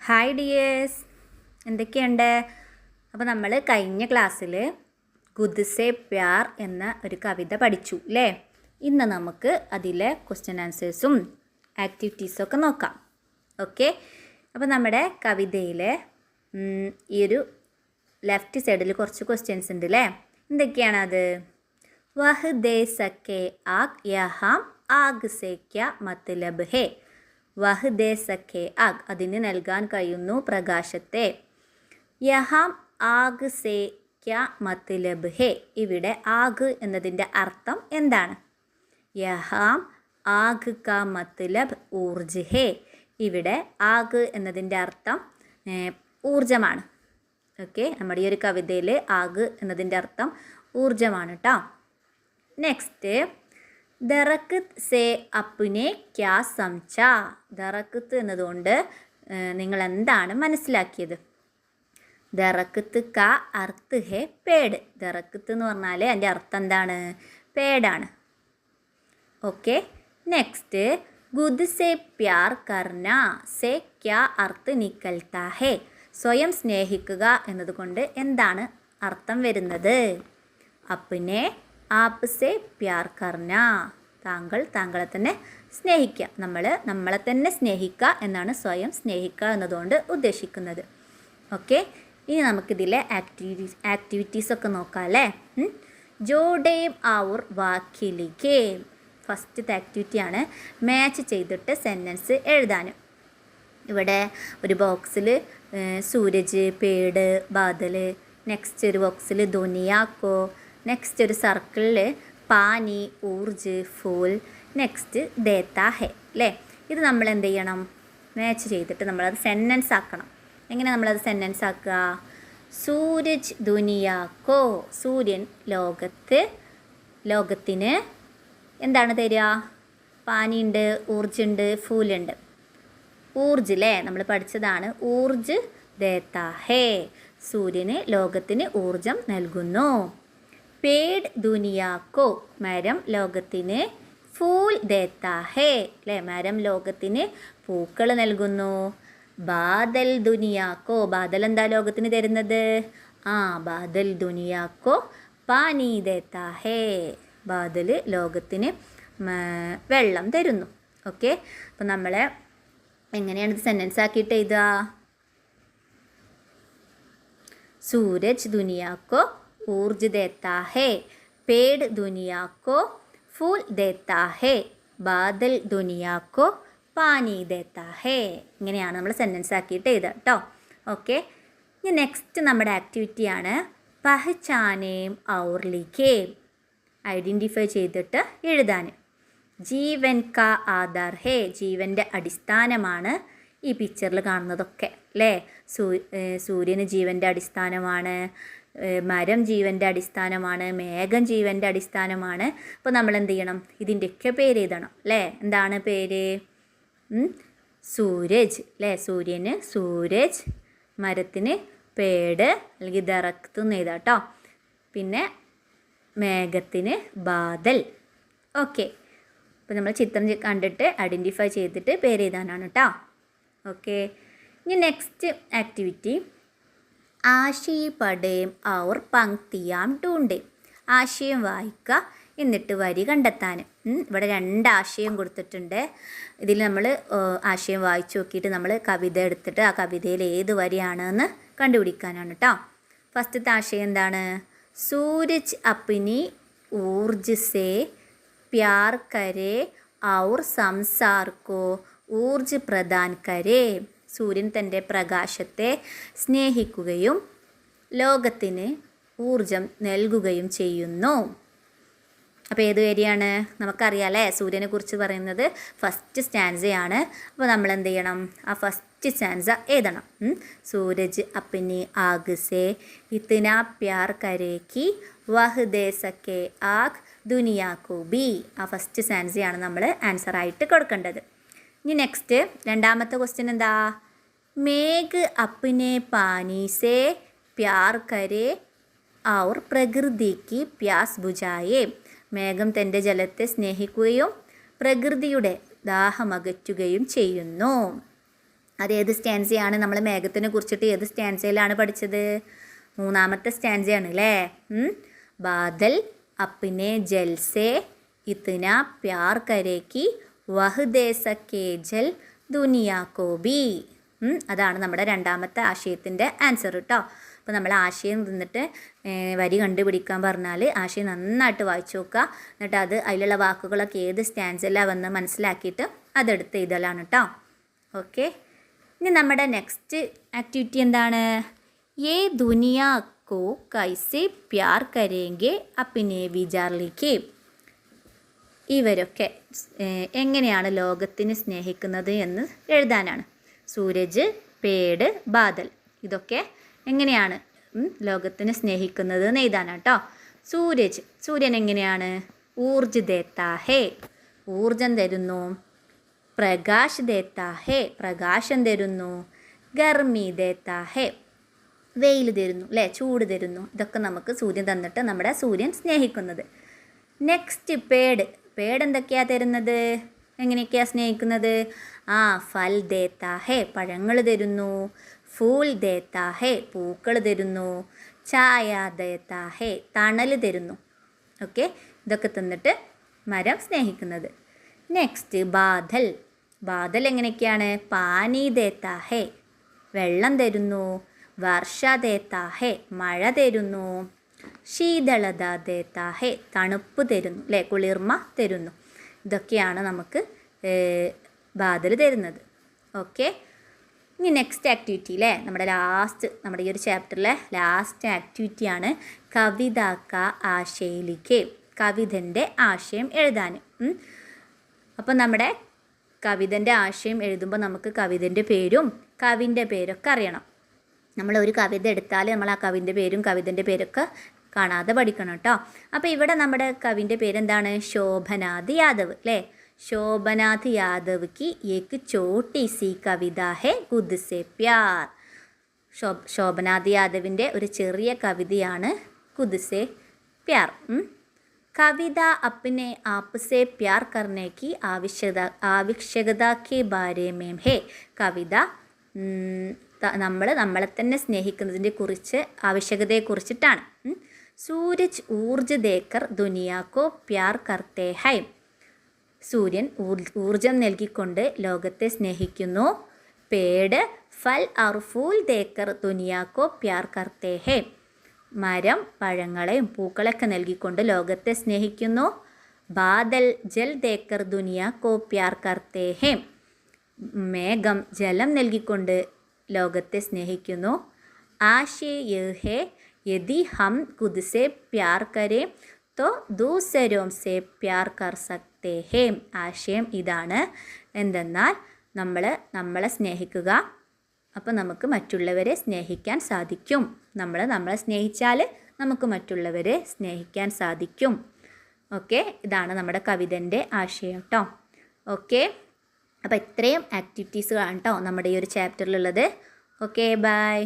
Hi dears, എന്തൊക്കെയുണ്ട്? അപ്പോൾ നമ്മൾ കഴിഞ്ഞ ക്ലാസ്സിൽ ഖുദ് സേ പ്യാർ എന്ന ഒരു കവിത പഠിച്ചു അല്ലേ? ഇന്ന് നമുക്ക് അതിലെ ക്വസ്റ്റ്യൻ ആൻസേഴ്സും ആക്ടിവിറ്റീസൊക്കെ നോക്കാം. ഓക്കെ, അപ്പോൾ നമ്മുടെ കവിതയിൽ ഈ ഒരു ലെഫ്റ്റ് സൈഡിൽ കുറച്ച് ക്വസ്റ്റ്യൻസ് ഉണ്ട് അല്ലേ? എന്തൊക്കെയാണത്? വഹ് ദേ സക്കെ ആഗ് യഹാം ആഗ് സേ ക്യാ മത്ലബ് ഹേ. വഹ് ദേ സഖേ ആഗ്, അതിന് നൽകാൻ കഴിയുന്നു പ്രകാശത്തെ. യഹാം ആഗ് സേ ക്യാ മത്ലബ് ഹേ, ഇവിടെ ആഗ് എന്നതിൻ്റെ അർത്ഥം എന്താണ്? യഹാം ആഗ് കാ മത്ലബ് ഊർജ് ഹേ, ഇവിടെ ആഗ് എന്നതിൻ്റെ അർത്ഥം ഊർജമാണ്. ഓക്കെ, നമ്മുടെ ഈ ഒരു കവിതയിൽ ആഗ് എന്നതിൻ്റെ അർത്ഥം ഊർജമാണ് കേട്ടോ. നെക്സ്റ്റ്, ദറക്കത്ത് സേ അപ്നെ ക്യാ സംച. ദറക്കത്ത് എന്നതുകൊണ്ട് നിങ്ങൾ എന്താണ് മനസ്സിലാക്കിയത്? ദറക്കത്ത് കാ അർത്ഥ് ഹേ പേട്. ദറക്കത്ത് എന്ന് പറഞ്ഞാൽ അതിൻ്റെ അർത്ഥം എന്താണ്? പേടാണ്. Okay, next, ഖുദ് say Pyaar കർന say ക്യാ അർത്ഥ് നിക്കൽത്താ ഹേ. സ്വയം സ്നേഹിക്കുക എന്നതുകൊണ്ട് എന്താണ് അർത്ഥം വരുന്നത്? അപ്നെ ആപ്പ് സേ പ്യാർ കർന, താങ്കൾ താങ്കളെ തന്നെ സ്നേഹിക്കുക. നമ്മളെ തന്നെ സ്നേഹിക്കുക എന്നാണ് സ്വയം സ്നേഹിക്കുക എന്നതുകൊണ്ട് ഉദ്ദേശിക്കുന്നത്. ഓക്കെ, ഇനി നമുക്കിതിലെ ആക്ടിവിറ്റീസൊക്കെ നോക്കാം അല്ലേ? ജോഡേം ഔർ വാക്കിലിക്കേ. ഫസ്റ്റത്തെ ആക്ടിവിറ്റിയാണ് മാച്ച് ചെയ്തിട്ട് സെൻറ്റൻസ് എഴുതാൻ. ഇവിടെ ഒരു ബോക്സിൽ സൂരജ്, പേട്, ബാദൽ, നെക്സ്റ്റ് ഒരു ബോക്സിൽ ദുനിയാക്കോ, നെക്സ്റ്റ് ഒരു സർക്കിളിൽ പാനി, ഊർജ്, ഫൂൽ, നെക്സ്റ്റ് ദേത്താ ഹെ അല്ലേ? ഇത് നമ്മൾ എന്ത് ചെയ്യണം? മാച്ച് ചെയ്തിട്ട് നമ്മളത് സെൻറ്റൻസ് ആക്കണം. എങ്ങനെ നമ്മളത് സെൻറ്റൻസ് ആക്കുക? സൂരജ് ദുനിയാക്കോ, സൂര്യൻ ലോകത്തിന് എന്താണ് തരിക? പാനിയുണ്ട്, ഊർജുണ്ട്, ഫൂലുണ്ട്. ഊർജ് അല്ലേ, നമ്മൾ പഠിച്ചതാണ്. ഊർജ് ദേത്താ ഹേ, സൂര്യന് ലോകത്തിന് ഊർജം നൽകുന്നു. പേട് ദുനിയാക്കോ, മരം ലോകത്തിന് ഫൂൽ ദേത്താ ഹേ അല്ലേ, മരം ലോകത്തിന് പൂക്കൾ നൽകുന്നു. ബാദൽ ദുനിയാക്കോ, ബാദൽ എന്താ ലോകത്തിന് തരുന്നത്? ബാദൽ ദുനിയാക്കോ പാനി ദേത്താ ഹേ, ബാദൽ ലോകത്തിന് വെള്ളം തരുന്നു. ഓക്കെ, അപ്പം നമ്മളെ എങ്ങനെയാണ് ഇത് സെൻറ്റൻസ് ആക്കിയിട്ട് എഴുതുക? സൂരജ് ദുനിയാക്കോ ഊർജ് ദേത്താ ഹേ, പേട് ദുനിയാക്കോ ഫൂൽ ദേത്താ ഹേ, ബാദൽ ദുനിയാക്കോ പാനി ദേത്താ ഹേ. ഇങ്ങനെയാണ് നമ്മൾ സെൻറ്റൻസ് ആക്കിയിട്ട് എഴുതുക കേട്ടോ. ഓക്കെ, ഇനി നെക്സ്റ്റ് നമ്മുടെ ആക്ടിവിറ്റിയാണ് പഹ്ചാനേം ഔർ ലിഖേം. ഐഡൻറ്റിഫൈ ചെയ്തിട്ട് എഴുതാൻ. ജീവൻ കാ ആധാർ ഹേ, ജീവൻ്റെ അടിസ്ഥാനമാണ് ഈ പിക്ചറിൽ കാണുന്നതൊക്കെ അല്ലേ? സൂര്യന് ജീവൻ്റെ അടിസ്ഥാനമാണ്, മരം ജീവൻ്റെ അടിസ്ഥാനമാണ്, മേഘം ജീവൻ്റെ അടിസ്ഥാനമാണ്. അപ്പോൾ നമ്മൾ എന്ത് ചെയ്യണം? ഇതിൻ്റെയൊക്കെ പേര് എഴുതണം അല്ലേ? എന്താണ് പേര്? സൂരജ് അല്ലേ, സൂര്യന് സൂരജ്, മരത്തിന് പേട് അല്ലെങ്കിൽ ദറക്ത് എന്ന് എഴുതാം കേട്ടോ. പിന്നെ മേഘത്തിന് ബാദൽ. ഓക്കെ, അപ്പോൾ നമ്മൾ ചിത്രം കണ്ടിട്ട് ഐഡൻറ്റിഫൈ ചെയ്തിട്ട് പേര് എഴുതാനാണ് കേട്ടോ. ഓക്കെ, ഇനി നെക്സ്റ്റ് ആക്ടിവിറ്റി ആശയ പഠേം ഔർ പങ്ക്തിയാം ടൂണ്ടേ. ആശയം വായിക്കുക, എന്നിട്ട് വരി കണ്ടെത്താൻ. ഇവിടെ 2 ആശയം കൊടുത്തിട്ടുണ്ട്. ഇതിൽ നമ്മൾ ആശയം വായിച്ച് നോക്കിയിട്ട് നമ്മൾ കവിത എടുത്തിട്ട് ആ കവിതയിൽ ഏത് വരിയാണെന്ന് കണ്ടുപിടിക്കാനാണ് കേട്ടോ. ഫസ്റ്റത്തെ ആശയം എന്താണ്? Sooraj അപ്നി Urja say Pyaar Kare our സംസാർ കോ ഊർജ് പ്രദാൻ കരേ. സൂര്യൻ തൻ്റെ പ്രകാശത്തെ സ്നേഹിക്കുകയും ലോകത്തിന് ഊർജം നൽകുകയും ചെയ്യുന്നു. അപ്പോൾ ഏത് വരിയാണ്? നമുക്കറിയാം അല്ലേ, സൂര്യനെ കുറിച്ച് പറയുന്നത് ഫസ്റ്റ് സ്റ്റാൻസയാണ്. അപ്പോൾ നമ്മൾ എന്ത് ചെയ്യണം? ആ ഫസ്റ്റ് സ്റ്റാൻസ എഴുതണം. സൂരജ് അപ്നി ആഗ് സേ ഇത്നാ പ്യാർ കരേക്കി വഹ് ദേ സക്കെ ആഗ് ദുനിയാക്കോ ബി. ആ ഫസ്റ്റ് സ്റ്റാൻസയാണ് നമ്മൾ ആൻസറായിട്ട് കൊടുക്കേണ്ടത്. ഇനി നെക്സ്റ്റ് രണ്ടാമത്തെ ക്വസ്റ്റ്യൻ എന്താ? മേഘ് അപ്നെ പാനി സേ പ്യാർ കരേ ഔർ പ്രകൃതിക്ക് പ്യാസ് ബുജായേ. മേഘം തൻ്റെ ജലത്തെ സ്നേഹിക്കുകയും പ്രകൃതിയുടെ ദാഹമകറ്റുകയും ചെയ്യുന്നു. അത് ഏത് സ്റ്റാൻസയാണ്? നമ്മൾ മേഘത്തിനെ കുറിച്ചിട്ട് ഏത് സ്റ്റാൻസയിലാണ് പഠിച്ചത്? 3ാമത്തെ സ്റ്റാൻസയാണ് അല്ലേ? ബാദൽ അപ്നെ ജൽസെ ഇത്ന പ്യാർ കരേക്കി വഹ് ദേ സക്കേ ജൽ ദുനിയാ കോ ബി. അതാണ് നമ്മുടെ 2ാമത്തെ ആശയത്തിൻ്റെ ആൻസർ കേട്ടോ. അപ്പോൾ നമ്മൾ ആശയം നിന്നിട്ട് വരി കണ്ടുപിടിക്കാൻ പറഞ്ഞാൽ ആശയം നന്നായിട്ട് വായിച്ചു നോക്കുക. എന്നിട്ട് അത് അതിലുള്ള വാക്കുകളൊക്കെ ഏത് സ്റ്റാൻസിലാണ് വന്ന് മനസ്സിലാക്കിയിട്ട് അതെടുത്ത് എഴുതലാണ് കേട്ടോ. ഓക്കെ, ഇനി നമ്മുടെ നെക്സ്റ്റ് ആക്ടിവിറ്റി എന്താണ്? യേ ദുനിയാ കോ കൈസെ പ്യാർ കരേങ്കെ അപ്നെ വിചാർ ലിഖേ. ഇവരൊക്കെ എങ്ങനെയാണ് ലോകത്തിന് സ്നേഹിക്കുന്നത് എന്ന് എഴുതാനാണ്. സൂരജ്, പേട്, ബാദൽ ഇതൊക്കെ എങ്ങനെയാണ് ലോകത്തിന് സ്നേഹിക്കുന്നത് എന്ന് എഴുതാനാണ് കേട്ടോ. സൂര്യൻ എങ്ങനെയാണ്? ഊർജ് ദേത്താ ഹേ, ഊർജം തരുന്നു. പ്രകാശ് ദേത്താ ഹേ, പ്രകാശം തരുന്നു. ഗർമി ദേത്താ ഹേ, വെയിൽ തരുന്നു അല്ലേ, ചൂട് തരുന്നു. ഇതൊക്കെ നമുക്ക് സൂര്യൻ തന്നിട്ട് നമ്മുടെ സൂര്യൻ സ്നേഹിക്കുന്നത്. നെക്സ്റ്റ് പേട് എന്തൊക്കെയാണ് തരുന്നത്? എങ്ങനെയൊക്കെയാണ് സ്നേഹിക്കുന്നത്? ഫൽ ദേത്താ ഹേ, പഴങ്ങൾ തരുന്നു. ഫൂൽ ദേത്താ ഹേ, പൂക്കൾ തരുന്നു. ഛായ ദേത്താ ഹേ, തണൽ തരുന്നു. ഓക്കെ, ഇതൊക്കെ തന്നിട്ട് മരം സ്നേഹിക്കുന്നത്. നെക്സ്റ്റ് ബാദൽ എങ്ങനെയൊക്കെയാണ്? പാനി ദേത്താ ഹേ, വെള്ളം തരുന്നു. വർഷ ദേത്താ ഹേ, മഴ തരുന്നു. ശീതളത ദേത്താ ഹേ, തണുപ്പ് തരുന്നു അല്ലേ, കുളിർമ തരുന്നു. ഇതൊക്കെയാണ് നമുക്ക് ബാദൽ തരുന്നത്. ഓക്കെ, ഇനി നെക്സ്റ്റ് ആക്ടിവിറ്റി അല്ലേ, നമ്മുടെ ഈ ഒരു ചാപ്റ്ററിലെ ലാസ്റ്റ് ആക്ടിവിറ്റിയാണ് കവിതാക്ക ആശയിലേക്ക്, കവിതൻ്റെ ആശയം എഴുതാൻ. അപ്പോൾ നമ്മുടെ കവിതൻ്റെ ആശയം എഴുതുമ്പോൾ നമുക്ക് കവിതൻ്റെ പേരും കവിൻ്റെ പേരൊക്കെ അറിയണം. നമ്മൾ ഒരു കവിത എടുത്താൽ നമ്മൾ ആ കവിൻ്റെ പേരും കവിതൻ്റെ പേരൊക്കെ കാണാതെ പഠിക്കണം കേട്ടോ. അപ്പോൾ ഇവിടെ നമ്മുടെ കവിൻ്റെ പേരെന്താണ്? ശോഭനാഥ് യാദവ് അല്ലേ. ശോഭനാഥ് യാദവ് की एक छोटी सी कविता है खुद से प्यार. ശോഭനാഥ് യാദവിൻ്റെ ഒരു ചെറിയ കവിതയാണ് खुद से प्यार. कविता अपने आप से प्यार करने की आवश्यकता के बारे में है. കവിത നമ്മളെ തന്നെ സ്നേഹിക്കുന്നതിനെ കുറിച്ച് ആവശ്യകതയെക്കുറിച്ചിട്ടാണ്. സൂരജ് ഊർജ് ദേക്കർ ദുനിയാ കോ പ്യാർ കർത്തേ ഹൈ. സൂര്യൻ ഊർജം നൽകിക്കൊണ്ട് ലോകത്തെ സ്നേഹിക്കുന്നു. പേട് ഫൽ और फूल देकर दुनिया को प्यार करते हैं. മരം പഴങ്ങളെയും പൂക്കളൊക്കെ നൽകിക്കൊണ്ട് ലോകത്തെ സ്നേഹിക്കുന്നു. ബാദൽ ജൽ ദേക്കർ ദുനിയാ കോ പ്യാർ കർത്തേ ഹേ. മേഘം ജലം നൽകിക്കൊണ്ട് ലോകത്തെ സ്നേഹിക്കുന്നു. ആശയ യഹ് ഹേ യദി ഹം ഖുദ് സേ പ്യാർ കരേ തോ ദൂസരോം സേ പ്യാർ കർ സക്തേ ഹേ. ആശയം ഇതാണ്. എന്തെന്നാൽ നമ്മളെ സ്നേഹിക്കുക, അപ്പോൾ നമുക്ക് മറ്റുള്ളവരെ സ്നേഹിക്കാൻ സാധിക്കും. നമ്മളെ സ്നേഹിച്ചാൽ നമുക്ക് മറ്റുള്ളവരെ സ്നേഹിക്കാൻ സാധിക്കും. ഓക്കെ, ഇതാണ് നമ്മുടെ കവിതൻ്റെ ആശയം കേട്ടോ. ഓക്കെ, അപ്പോൾ ഇത്രയും ആക്ടിവിറ്റീസ് ആണ് കേട്ടോ നമ്മുടെ ഈ ഒരു ചാപ്റ്ററിലുള്ളത്. Okay, by.